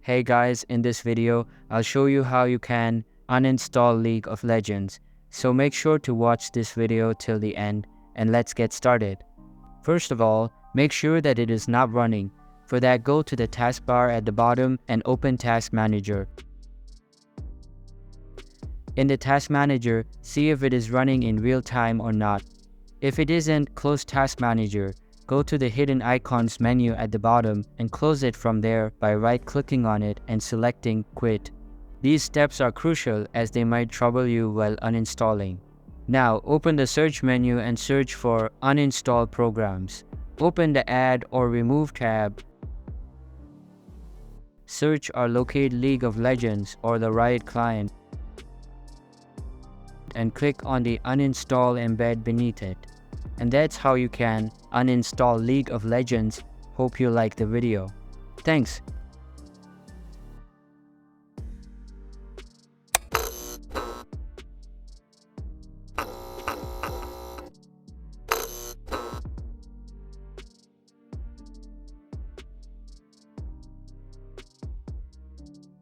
Hey guys, in this video, I'll show you how you can uninstall League of Legends. So make sure to watch this video till the end and let's get started. First of all, make sure that it is not running. For that, go to the taskbar at the bottom and open Task Manager. In the Task Manager, see if it is running in real time or not. If it isn't, close Task Manager. Go to the Hidden Icons menu at the bottom and close it from there by right-clicking on it and selecting Quit. These steps are crucial as they might trouble you while uninstalling. Now, open the search menu and search for Uninstall Programs. Open the Add or Remove tab. Search or locate League of Legends or the Riot client and click on the Uninstall embed beneath it. And that's how you can uninstall League of Legends. Hope you liked the video. Thanks.